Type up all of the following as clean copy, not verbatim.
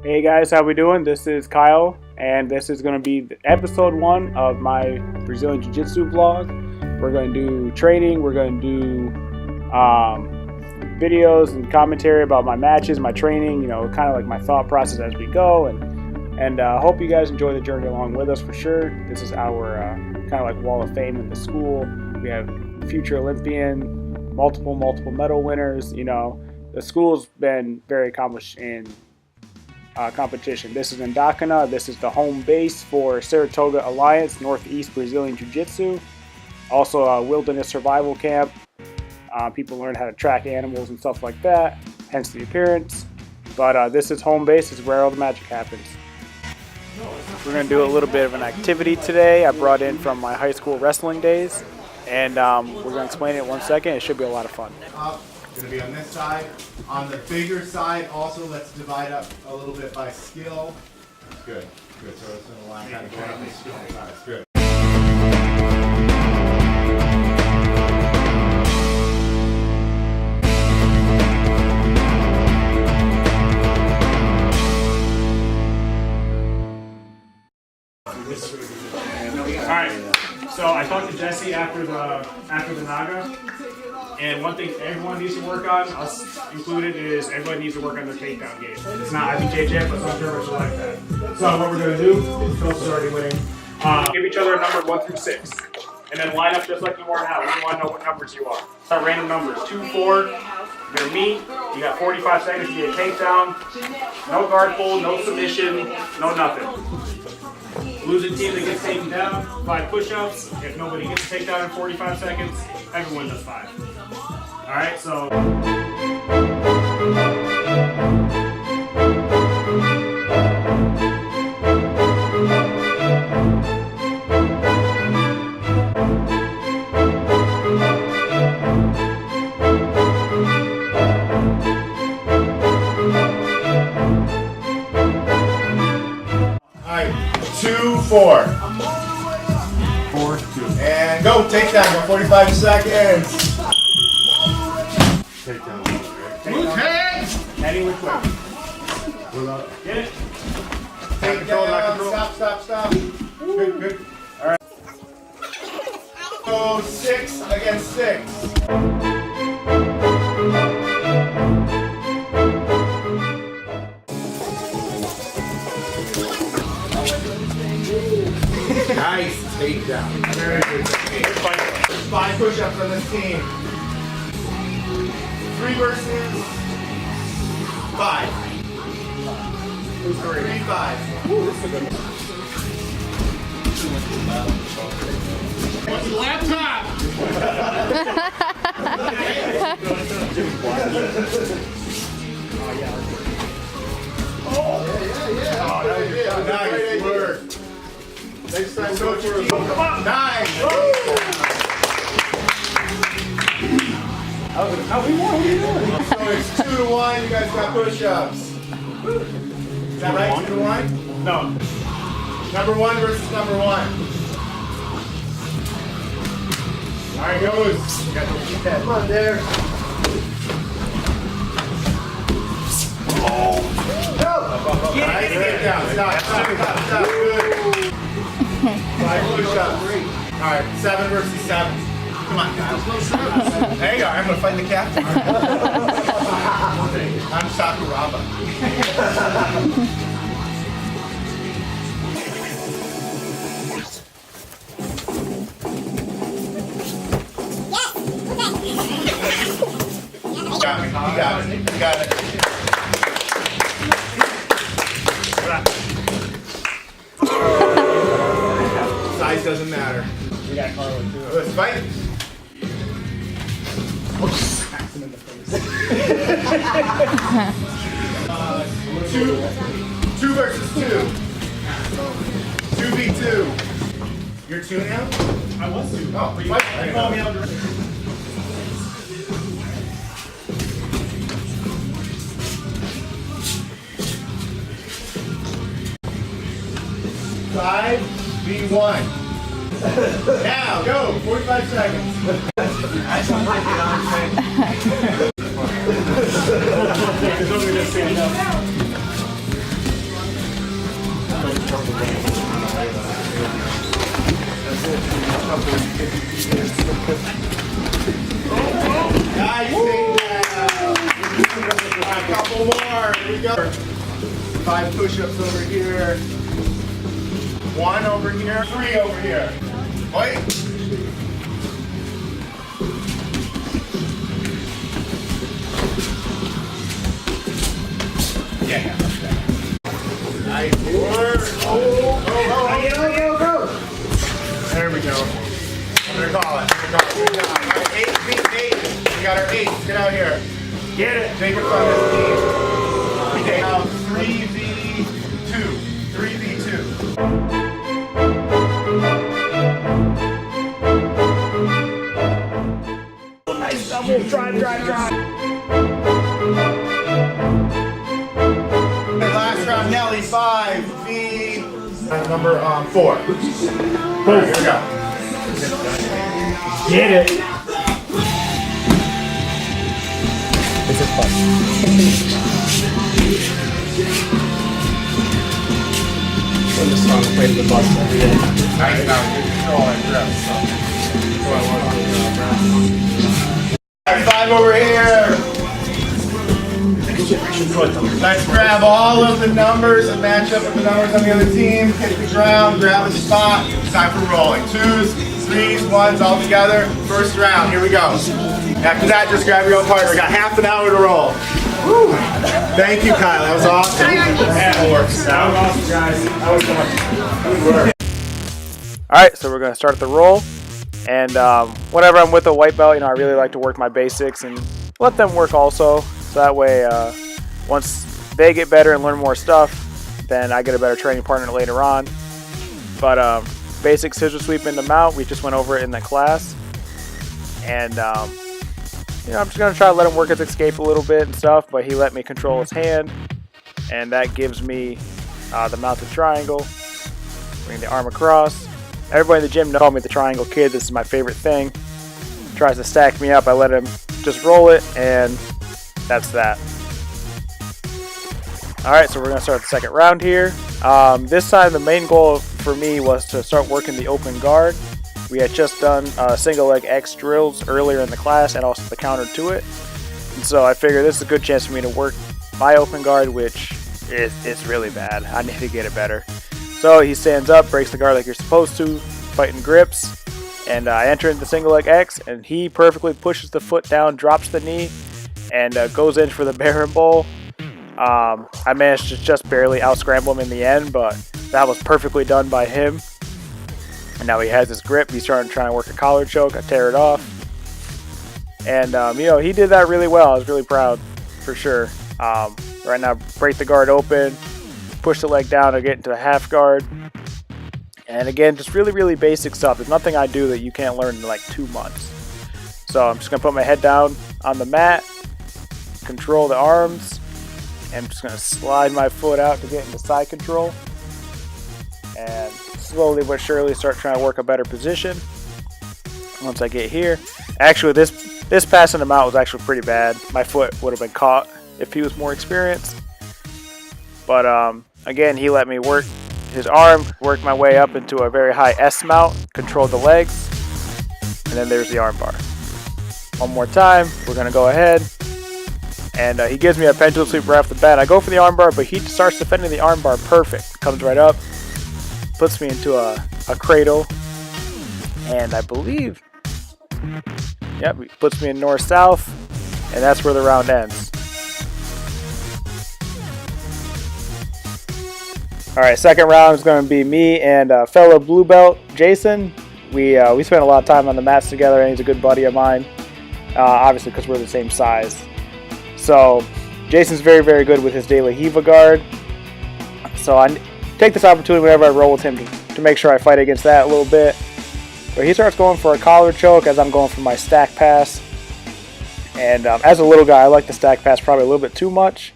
Hey guys, how we doing? This is Kyle, and this is going to be episode 1 of my Brazilian Jiu-Jitsu vlog. We're going to do training, we're going to do videos and commentary about my matches, my training, you know, kind of like my thought process as we go, and hope you guys enjoy the journey along with us for sure. This is our kind of like wall of fame in the school. We have future Olympian, multiple medal winners. You know, the school's been very accomplished in competition. This is in Dakana. This is the home base for Saratoga Alliance Northeast Brazilian Jiu-Jitsu. Also a wilderness survival camp. People learn how to track animals and stuff like that, hence the appearance. But this is home base. This is where all the magic happens. We're going to do a little bit of an activity today I brought in from my high school wrestling days, and we're going to explain it in 1 second. It should be a lot of fun. Going to be on this side. On the bigger side, also, let's divide up a little bit by skill. Good. Good. So it's in the line kind of going up the skill size. Good. Alright, so I talked to Jesse after the Naga. And one thing everyone needs to work on, us included, is everybody needs to work on their takedown game. It's not IBJJF, but some Germans are like that. So what we're going to do, Phil's is already winning, give each other a number 1 through 6. And then line up just like you are now. We want to know what numbers you are. Start random numbers. 2, 4, you're going to meet. You got 45 seconds to get a takedown. No guard pull, no submission, no nothing. Losing team that gets taken down, 5 push-ups. If nobody gets taken down in 45 seconds, everyone does 5. Alright, so... Alright, 2, 4. 4, 2. And go, takedown, go 45 seconds. Takedown. Any which way. Get it. Take control, stop. Good. Alright. Go 6 against 6. Nice takedown. Very good. 5 push-ups on this team. 3 versus 5. 3, 5. What's the laptop? Nice work. Next time, coach, come on. Nice. How we won? What are you doing? So it's 2 to 1. You guys got push-ups. Is that right? 2 to 1? No. Number 1 versus number 1. All right, goes. You got to keep that. Come on, there. Oh. Go. Nice. Get down. Stop. Good. 5 push-ups. All right, 7 versus 7. Come on, guys. There you go. I'm going to fight the captain. I'm Sakuraba. You got it. Size doesn't matter. We got Carlo too. Let's fight. Smacks him in the face. 2 versus 2. 2v2. You're 2 now? I was 2. Oh, but you call me out. 5v1. Now, go. 45 seconds. I just want to get on Nice takedown. A couple more. Here we go. 5 push-ups over here. 1 over here. 3 over here. Wait. Yeah. Nice work. Go. There we go. We're gonna call it. Good job. All right, 8 v 8. We got our 8. Get out here. Get it. Take it from this team. Okay, now 3v2. 3v2. Nice double. Drive. Last round, Nelly, 5v number 4. Here we go. Get it. This is fun. When the song plays the bus every day. Nice, now good control and grip. Alright, 5 over here. Let's grab all of the numbers and match up with the numbers on the other team. Hit the ground, grab a spot. It's time for rolling. 2s, 3s, 1s all together. First round, here we go. After that, just grab your own partner. We got half an hour to roll. Woo. Thank you, Kyle. That was awesome. That works. That was awesome, guys. That was fun. Good work. Alright, so we're going to start the roll. And whenever I'm with a white belt, I really like to work my basics and let them work also. So that way, once they get better and learn more stuff, then I get a better training partner later on. But basic scissor sweep in the mount, we just went over it in the class. And I'm just going to try to let him work his escape a little bit and stuff, but he let me control his hand. And that gives me the mounted triangle. Bring the arm across. Everybody in the gym knows me the triangle kid. This is my favorite thing. Tries to stack me up. I let him just roll it, and that's that. Alright, so we're going to start the second round here. This time the main goal for me was to start working the open guard. We had just done single leg X drills earlier in the class and also the counter to it. And so I figured this is a good chance for me to work my open guard, which is really bad. I need to get it better. So he stands up, breaks the guard like you're supposed to, fighting grips. And I enter into the single leg X, and he perfectly pushes the foot down, drops the knee, and goes in for the bear and bowl. I managed to just barely out-scramble him in the end, but that was perfectly done by him. And now he has his grip. He's trying to work a collar choke. I tear it off. And, he did that really well. I was really proud, for sure. Right now, break the guard open, push the leg down to get into the half guard. And again, just really, really basic stuff. There's nothing I do that you can't learn in like 2 months. So I'm just going to put my head down on the mat, control the arms, and I'm just going to slide my foot out to get into side control. And slowly but surely start trying to work a better position. Once I get here. Actually, this passing him out was actually pretty bad. My foot would have been caught if he was more experienced. But again, he let me work his arm, work my way up into a very high S mount, control the legs, and then there's the arm bar. One more time, we're going to go ahead, and he gives me a pendulum sweep right off the bat. I go for the arm bar, but he starts defending the arm bar perfect. Comes right up, puts me into a cradle, and I believe, yep, he puts me in north-south, and that's where the round ends. Alright, second round is going to be me and fellow blue belt, Jason. We spent a lot of time on the mats together, and he's a good buddy of mine, obviously because we're the same size. So, Jason's very, very good with his De La Hiva guard. So, I take this opportunity whenever I roll with him to make sure I fight against that a little bit. But he starts going for a collar choke as I'm going for my stack pass. And as a little guy, I like the stack pass probably a little bit too much.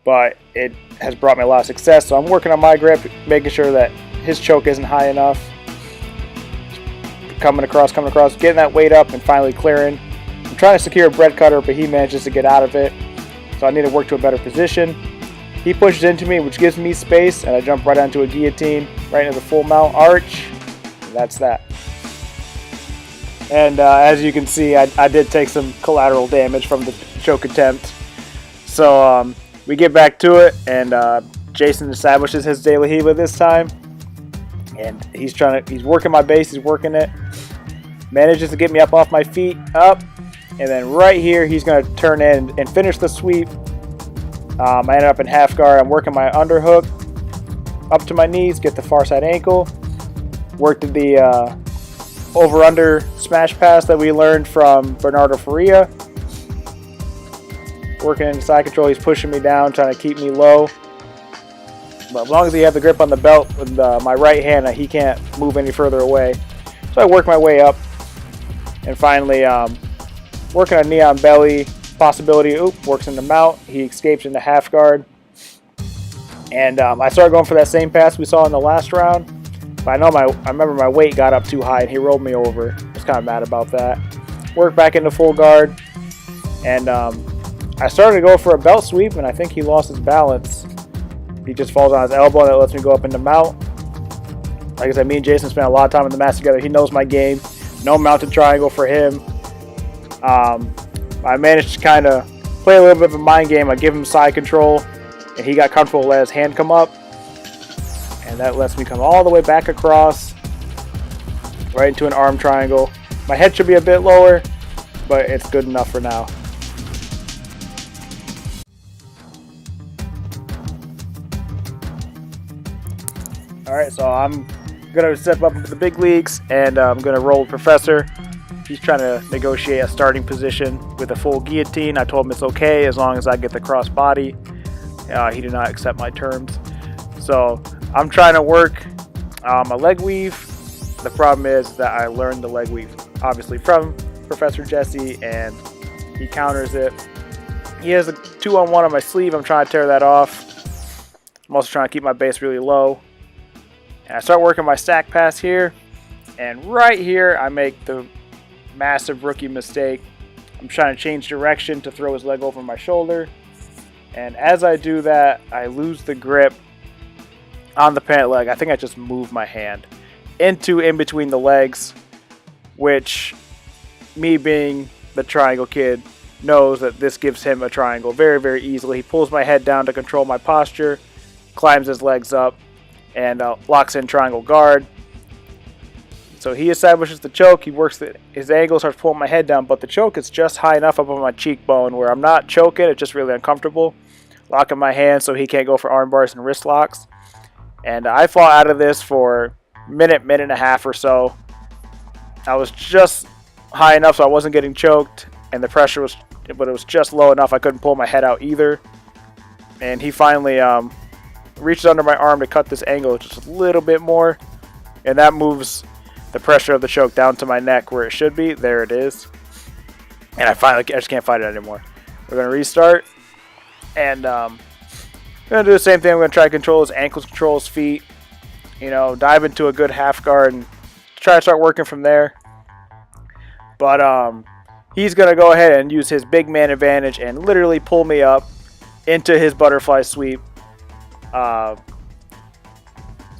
But it has brought me a lot of success. So I'm working on my grip, making sure that his choke isn't high enough. Coming across, getting that weight up and finally clearing. I'm trying to secure a bread cutter, but he manages to get out of it. So I need to work to a better position. He pushes into me, which gives me space, and I jump right onto a guillotine, right into the full mount arch. That's that. And as you can see, I did take some collateral damage from the choke attempt. So we get back to it, and Jason establishes his De La Riva this time. And he's working my base, he's working it. Manages to get me up off my feet, up. And then right here, he's going to turn in and finish the sweep. I ended up in half guard. I'm working my underhook up to my knees, get the far side ankle. Worked the over-under smash pass that we learned from Bernardo Faria. Working in side control, he's pushing me down, trying to keep me low. But as long as he has the grip on the belt with my right hand, he can't move any further away. So I work my way up. And finally, working on knee on belly. Possibility, works in the mount. He escapes into half guard. And I started going for that same pass we saw in the last round. But I remember my weight got up too high and he rolled me over. I was kind of mad about that. Worked back into full guard. And I started to go for a belt sweep, and I think he lost his balance. He just falls on his elbow, and that lets me go up into mount. Like I said, me and Jason spent a lot of time in the mats together. He knows my game. No mounted triangle for him. I managed to kind of play a little bit of a mind game. I give him side control, and he got comfortable to let his hand come up. And that lets me come all the way back across, right into an arm triangle. My head should be a bit lower, but it's good enough for now. Alright, so I'm going to step up into the big leagues, and I'm going to roll with Professor. He's trying to negotiate a starting position with a full guillotine. I told him it's okay as long as I get the cross body. He did not accept my terms. So I'm trying to work a leg weave. The problem is that I learned the leg weave, obviously, from Professor Jesse, and he counters it. He has a 2-on-1 on my sleeve. I'm trying to tear that off. I'm also trying to keep my base really low. And I start working my stack pass here. And right here, I make the massive rookie mistake. I'm trying to change direction to throw his leg over my shoulder. And as I do that, I lose the grip on the pant leg. I think I just moved my hand into in between the legs, which, me being the triangle kid, knows that this gives him a triangle very, very easily. He pulls my head down to control my posture, climbs his legs up, and locks in triangle guard. So he establishes the choke. He works his angle, starts pulling my head down, but the choke is just high enough up on my cheekbone where I'm not choking. It's just really uncomfortable. Locking my hand so he can't go for arm bars and wrist locks. And I fought out of this for minute and a half or so. I was just high enough so I wasn't getting choked, and the pressure was, but it was just low enough I couldn't pull my head out either. And he finally reaches under my arm to cut this angle just a little bit more, and that moves the pressure of the choke down to my neck where it should be. There it is. And I just can't fight it anymore. We're going to restart, and I'm going to do the same thing. I'm going to try to control his ankles, control his feet, dive into a good half guard and try to start working from there. But he's going to go ahead and use his big man advantage and literally pull me up into his butterfly sweep.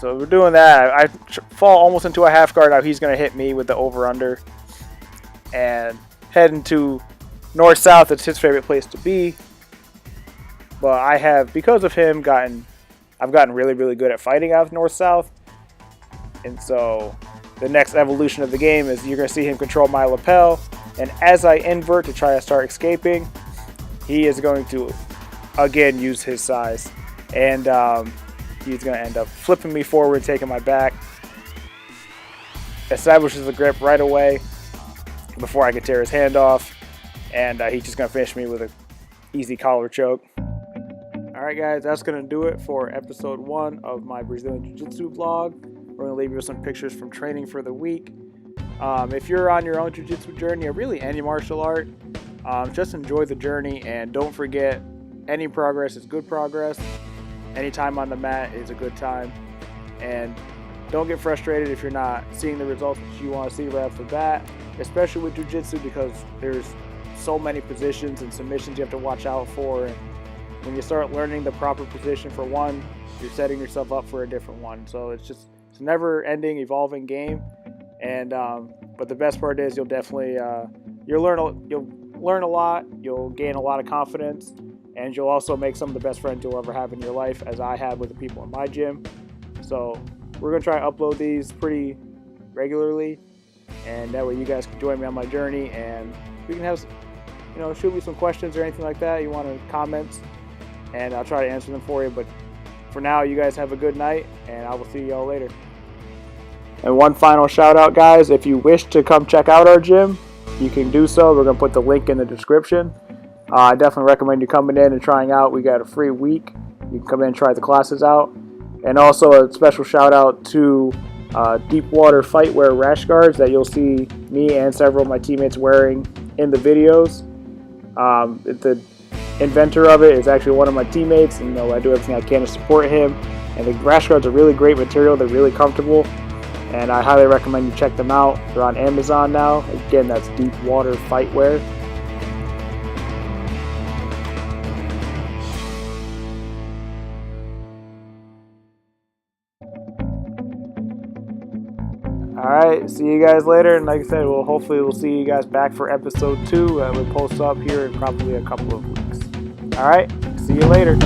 So we're doing that. I fall almost into a half guard. Now he's going to hit me with the over-under. And heading to north-south, it's his favorite place to be. But I have, because of him, I've gotten really, really good at fighting out of north-south. And so the next evolution of the game is you're going to see him control my lapel. And as I invert to try to start escaping, he is going to, again, use his size. And he's going to end up flipping me forward, taking my back. Establishes the grip right away before I can tear his hand off. And he's just going to finish me with an easy collar choke. Alright guys, that's going to do it for episode 1 of my Brazilian Jiu-Jitsu vlog. We're going to leave you with some pictures from training for the week. If you're on your own Jiu-Jitsu journey, or really any martial art, just enjoy the journey, and don't forget, any progress is good progress. Any time on the mat is a good time. And don't get frustrated if you're not seeing the results that you want to see right off the bat, especially with Jiu-Jitsu, because there's so many positions and submissions you have to watch out for. And when you start learning the proper position for one, you're setting yourself up for a different one. So it's just it's a never-ending, evolving game. And but the best part is you'll definitely you'll learn a lot. You'll gain a lot of confidence, and you'll also make some of the best friends you'll ever have in your life, as I have with the people in my gym. So we're gonna try to upload these pretty regularly, and that way you guys can join me on my journey, and we can have, shoot me some questions or anything like that you want to comments, and I'll try to answer them for you. But for now, you guys have a good night, and I will see y'all later. And one final shout out, guys, if you wish to come check out our gym, you can do so. We're going to put the link in the description. I definitely recommend you coming in and trying out. We got a free week. You can come in and try the classes out. And also a special shout out to Deepwater Fightwear rash guards that you'll see me and several of my teammates wearing in the videos. The inventor of it is actually one of my teammates, and I do everything I can to support him. And the rash guards are really great material. They're really comfortable, and I highly recommend you check them out. They're on Amazon now. Again, that's Deepwater Fightwear. Alright, see you guys later, and like I said, hopefully we'll see you guys back for episode 2 that we'll post up here in probably a couple of weeks. Alright, see you later.